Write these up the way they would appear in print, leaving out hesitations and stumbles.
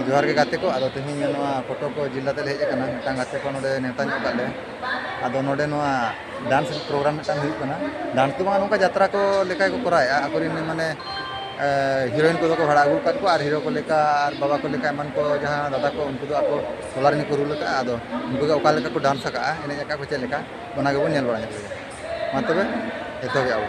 जोहार के गाते को आदो तेहिं फोटो को जिला तेल हेज कना मिटांग गाते को नोडे नेता ᱧᱚᱜ काले आदो नोडे डांस प्रोग्राम मिटांग हुई कना डांस तो नोका यात्रा को लेका को कराया अकुरिन माने हीरोइन को भाड़ा अगू काट को और हीरो को लेका और बाबा को लेका मन को जहां दादा को उनको तो आको सोलारिनी को रुल का आदो उनको ओका लेका को डांस का एने जका को चलेका ओना गेबो नेल बड़ा ᱧᱮᱞ मा तबे एतो गे आबो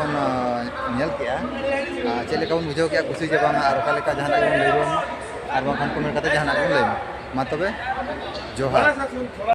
बन नेल किया चेक लेका बन बुझाव किया खुशी जे बांगा आर ओका लेका जहाना बन लैबन आर बांखान कमेंट कते जहाना बन लैम मा तबे जोहार।